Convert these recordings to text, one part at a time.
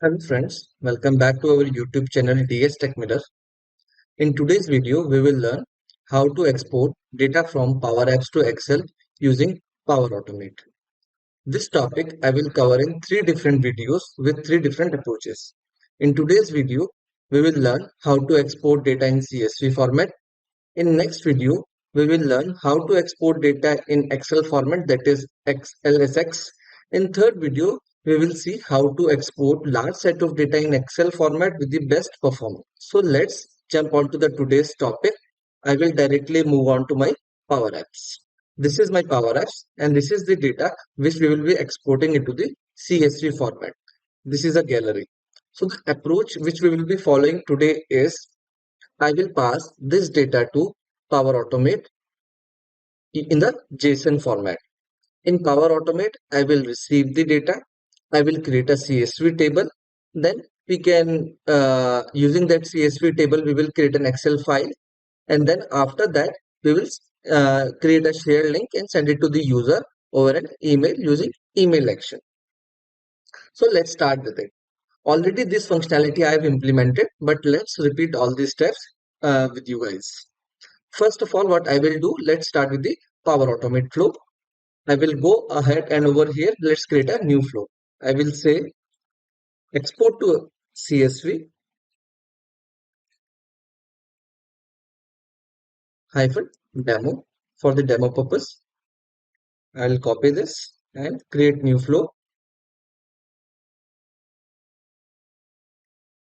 Hello friends, welcome back to our YouTube channel DS Tech Mirror. In today's video, we will learn how to export data from Power Apps to Excel using Power Automate. This topic I will cover in three different videos with three different approaches. In today's video, we will learn how to export data in CSV format. In next video, we will learn how to export data in Excel format, that is XLSX. In third video, we will see how to export large set of data in Excel format with the best performance. So let's jump on to the today's topic. I will directly move on to my Power Apps. This is my Power Apps and this is the data which we will be exporting into the CSV format. This is a gallery. So the approach which we will be following today is I will pass this data to Power Automate in the JSON format. In Power Automate, I will receive the data. I will create a CSV table. Then we can, using that CSV table, we will create an Excel file. And then after that, we will create a share link and send it to the user over an email using email action. So let's start with it. Already this functionality I have implemented, but let's repeat all these steps with you guys. First of all, what I will do, let's start with the Power Automate flow. I will go ahead and over here, let's create a new flow. I will say export to CSV hyphen demo for the demo purpose. I will copy this and create new flow,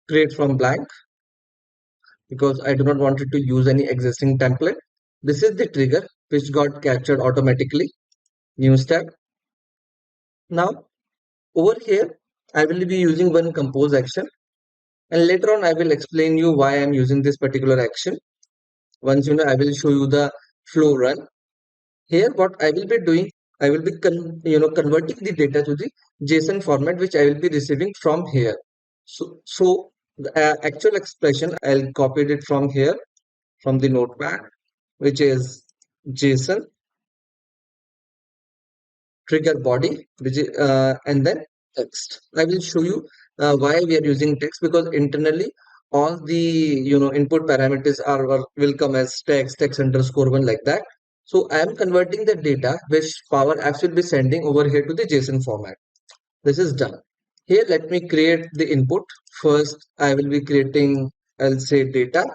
create from blank because I do not want it to use any existing template. This is the trigger which got captured automatically. New step. Now over here, I will be using one compose action and later on I will explain you why I am using this particular action. Once you know, I will show you the flow run. Here what I will be doing, I will be converting the data to the JSON format which I will be receiving from here. So the actual expression I'll copy it from here from the notepad, which is JSON trigger body, which is, and then text. I will show you why we are using text because internally all the input parameters are will come as text underscore one like that. So I am converting the data which Power Apps will be sending over here to the JSON format. This is done. Here let me create the input. First I will be creating, I'll say data,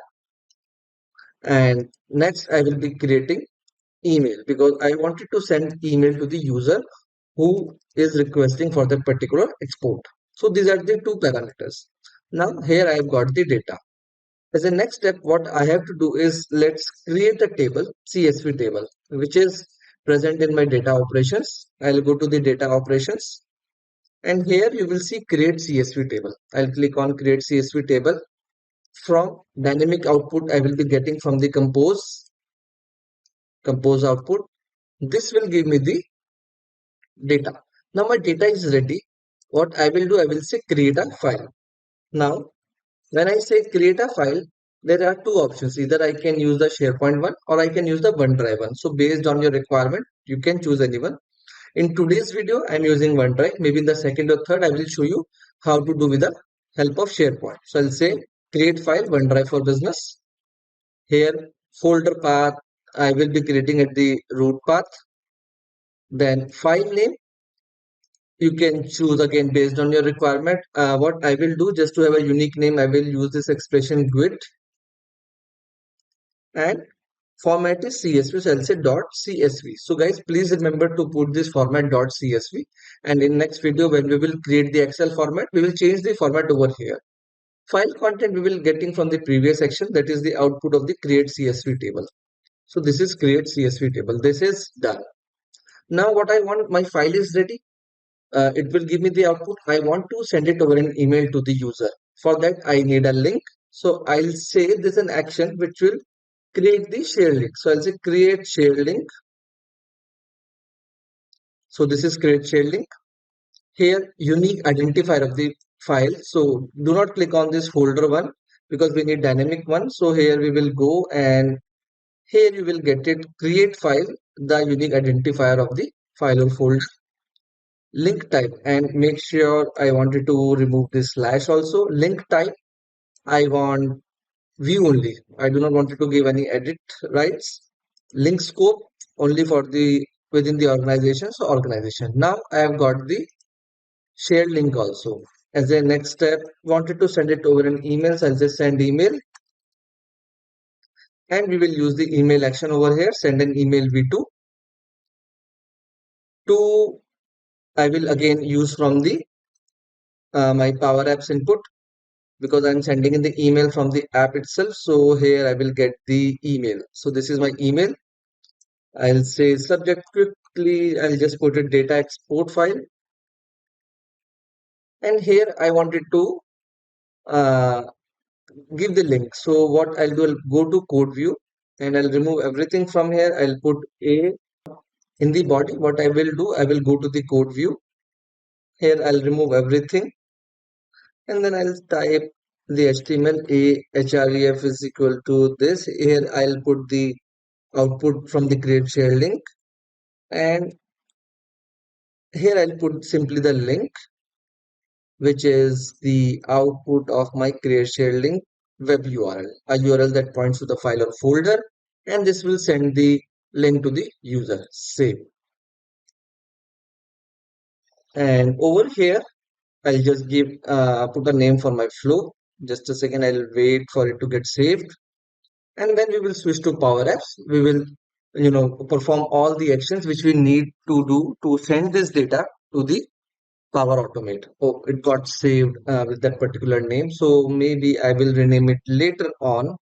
and next I will be creating email because I wanted to send email to the user who is requesting for that particular export. So these are the two parameters. Now here I have got the data. As a next step, what I have to do is let's create a table, CSV table, which is present in my data operations. I'll go to the data operations and here you will see create CSV table. I'll click on create CSV table. From dynamic output, I will be getting from the compose output. This will give me the data. Now my data is ready. What I will do, I will say create a file. Now, when I say create a file, there are two options. Either I can use the SharePoint one or I can use the OneDrive one. So based on your requirement, you can choose anyone. In today's video, I'm using OneDrive. Maybe in the second or third, I will show you how to do with the help of SharePoint. So I'll say create file OneDrive for business. Here, folder path, I will be creating at the root path. Then file name, you can choose again based on your requirement. What I will do, just to have a unique name, I will use this expression GUID, and format is CSV, so I'll say .csv. So guys, please remember to put this format .csv, and in next video when we will create the Excel format, we will change the format over here. File content we will getting from the previous section, that is the output of the create CSV table. So this is create CSV table. This is done. Now what I want, my file is ready. It will give me the output. I want to send it over an email to the user. For that, I need a link. So I'll say this is an action which will create the share link. So I'll say create share link. So this is create share link. Here, unique identifier of the file. So do not click on this folder one because we need dynamic one. So here we will go and here you will get it create file, the unique identifier of the file or folder. Link type, and make sure I wanted to remove this slash also. Link type, I want view only. I do not want to give any edit rights. Link scope only for the within the organization. So organization. Now I have got the shared link also. As a next step, wanted to send it over an email. So I'll just send email, and we will use the email action over here. Send an email v2 to I will again use from the my Power Apps input because I'm sending in the email from the app itself. So here I will get the email. So this is my email. I'll say subject quickly. I'll just put a data export file. And here I wanted to uh, give the link. So what I'll do, I'll go to code view and I'll remove everything from here. I'll put a in the body. What I will do, I will go to the code view. Here I'll remove everything and then I'll type the HTML a href is equal to this. Here I'll put the output from the create share link, and here I'll put simply the link, which is the output of my create share link web URL, a URL that points to the file or folder, and this will send the link to the user. Save. And over here I'll just give put a name for my flow. Just a second, I'll wait for it to get saved, and then we will switch to Power Apps. We will perform all the actions which we need to do to send this data to the Power Automate. Oh, it got saved with that particular name, so maybe I will rename it later on.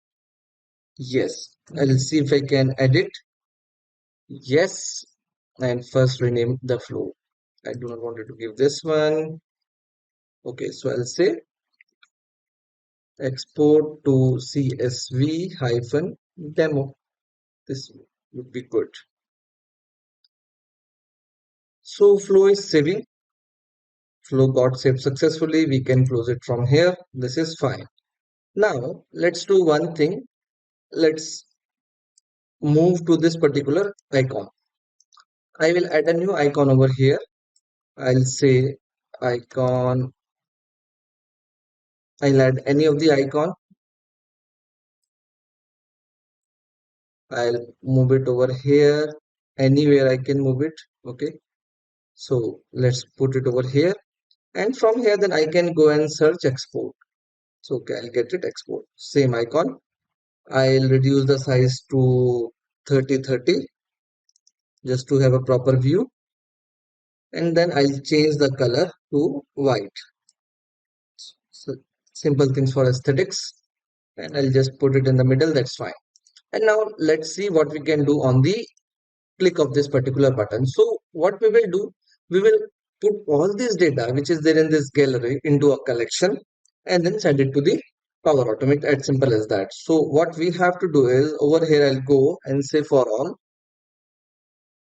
Yes, I'll see if I can edit. Yes, and first rename the flow. I do not want it to give this one. Okay, so I'll say export to CSV hyphen demo. This would be good. So flow is saving. Flow got saved successfully. We can close it from here. This is fine. Now let's do one thing. Let's move to this particular icon. I will add a new icon over here. I'll say icon. I'll add any of the icon. I'll move it over here. Anywhere I can move it. Okay. So let's put it over here. And from here, then I can go and search export. So okay, I'll get it export. Same icon. I'll reduce the size to 30/30 just to have a proper view. And then I'll change the color to white. So simple things for aesthetics. And I'll just put it in the middle. That's fine. And now let's see what we can do on the click of this particular button. So what we will do, we will put all this data which is there in this gallery into a collection and then send it to the Power Automate, as simple as that. So what we have to do is over here I'll go and say for all.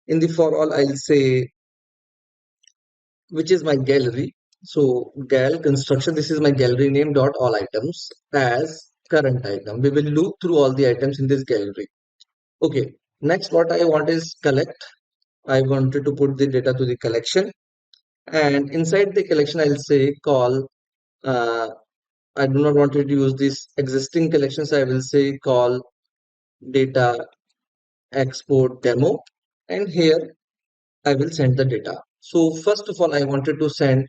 In the for all I'll say which is my gallery. So gal construction, this is my gallery name dot all items as current item. We will loop through all the items in this gallery. Okay. Next what I want is collect. I wanted to put the data to the collection, and inside the collection I'll say call uh, I do not want to use this existing collections. I will say call data export demo, and here I will send the data. So first of all I wanted to send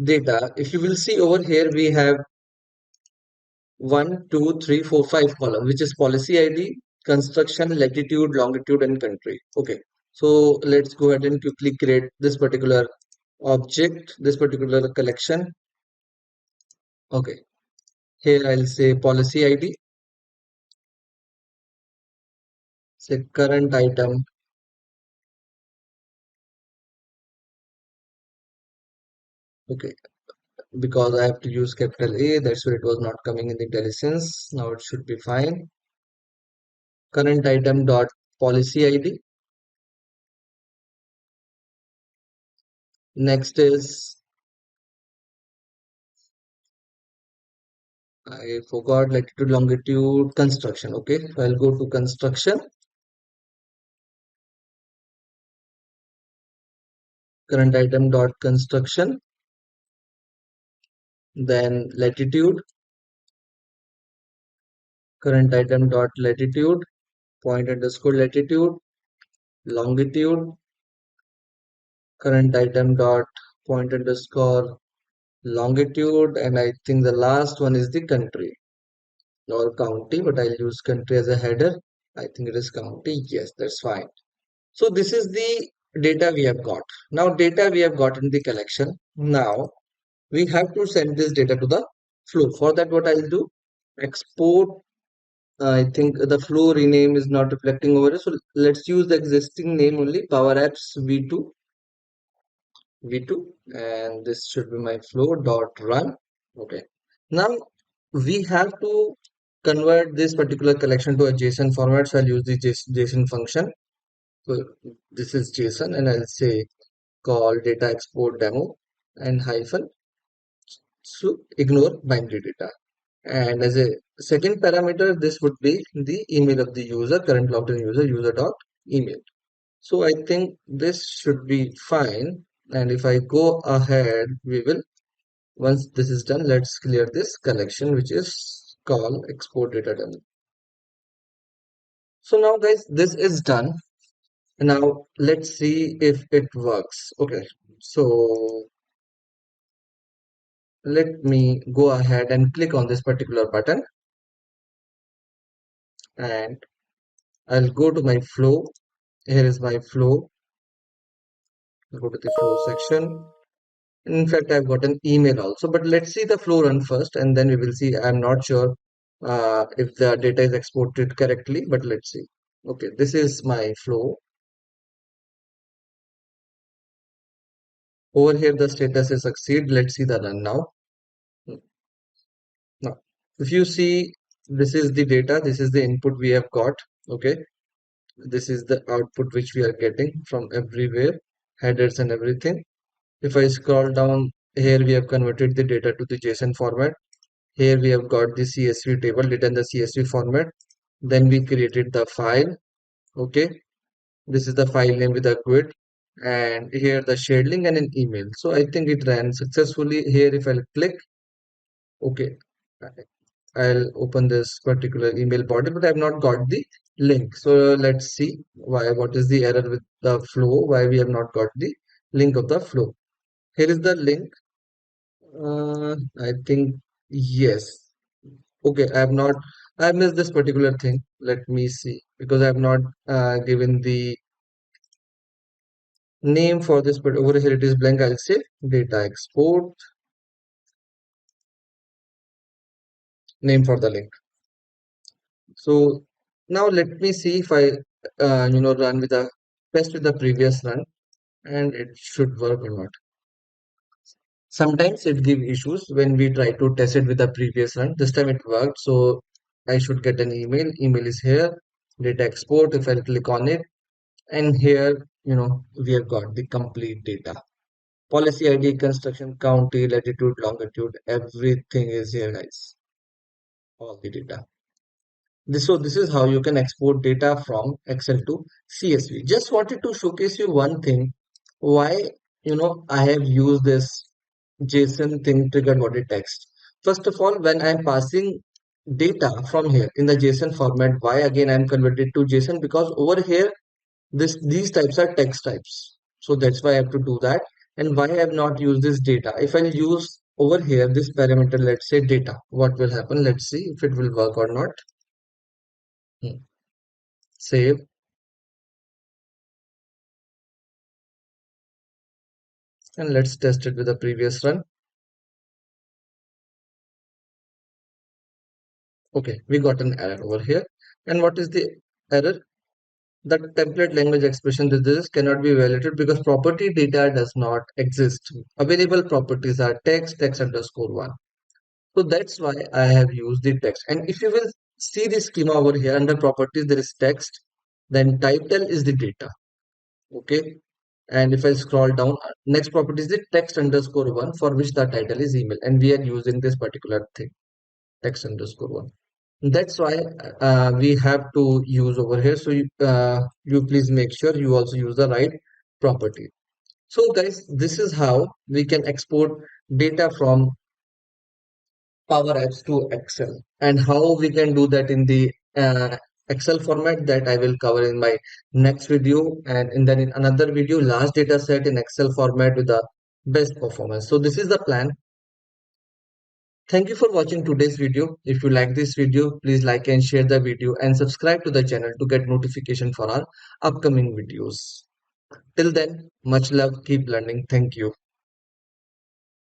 data. If you will see over here we have 1, 2, 3, 4, 5 column, which is policy ID, construction, latitude, longitude, and country. Okay, so let's go ahead and quickly create this particular object, this particular collection. Okay, here I'll say policy ID, say current item. Okay, because I have to use capital A, that's why it was not coming in the IntelliSense. Now it should be fine. Current item dot policy ID. Next is I forgot latitude, longitude, construction. Okay, so I'll go to construction. current item dot construction, then latitude, current item dot latitude, point underscore latitude, longitude, current item dot point underscore longitude, and I think the last one is the country or county, but I'll use country as a header. I think it is county. Yes, that's fine. So this is the data we have got. Now data we have got in the collection. Now we have to send this data to the flow. For that, what I'll do, export. I think the flow rename is not reflecting over here. So let's use the existing name only, Power Apps V2, and this should be my flow dot run. Okay. Now we have to convert this particular collection to a JSON format. So I'll use the JSON function. So this is JSON, and I'll say call data export demo and hyphen, so ignore binary data. And as a second parameter, this would be the email of the user, current logged in user, user dot email. So I think this should be fine. And if I go ahead, we will, once this is done, let's clear this collection, which is call export data demo. So now guys, this is done. Now let's see if it works. Okay. So let me go ahead and click on this particular button, and I'll go to my flow. Here is my flow. Go to the flow section. In fact, I've got an email also, but let's see the flow run first, and then we will see. I'm not sure if the data is exported correctly, but let's see. Okay, this is my flow. Over here, the status is succeed. Let's see the run now. Now, if you see, this is the data, this is the input we have got. Okay, this is the output which we are getting from everywhere, headers and everything. If I scroll down here, we have converted the data to the JSON format. Here we have got the CSV table data in the CSV format. Then we created the file. Okay, this is the file name with a quit, and here the shared link and an email. So I think it ran successfully. Here, if I'll click, okay, I'll open this particular email body, but I've not got the link. So let's see why. What is the error with the flow? Why we have not got the link of the flow? Here is the link. I think yes. Okay, I have not. I missed this particular thing. Let me see, because I have not given the name for this. But over here it is blank. I'll say data export name for the link. So now let me see if I run with a test with the previous run, and it should work or not. Sometimes it give issues when we try to test it with the previous run. This time it worked, so I should get an email. Email is here. Data export. If I click on it, and here we have got the complete data. Policy ID, construction, county, latitude, longitude, everything is here, guys. All the data. So this is how you can export data from Excel to CSV. Just wanted to showcase you one thing. Why I have used this JSON thing triggered body text. First of all, when I'm passing data from here in the JSON format, why again I'm converted to JSON? Because over here these types are text types. So that's why I have to do that. And why I have not used this data. If I use over here this parameter, let's say data, what will happen? Let's see if it will work or not. Save, and let's test it with the previous run. Okay, we got an error over here. And what is the error? The template language expression this cannot be validated because property data does not exist. Available properties are text underscore one. So that's why I have used the text. And if you will see the schema over here under properties, there is text, then title is the data. Okay. And if I scroll down, next property is the text underscore one, for which the title is email. And we are using this particular thing, text underscore one. That's why we have to use over here. So you please make sure you also use the right property. So guys, this is how we can export data from Power Apps to Excel, and how we can do that in the Excel format, that I will cover in my next video, and then in another video, last data set in Excel format with the best performance. So this is the plan. Thank you for watching today's video. If you like this video, please like and share the video and subscribe to the channel to get notification for our upcoming videos. Till then, much love, keep learning. Thank you.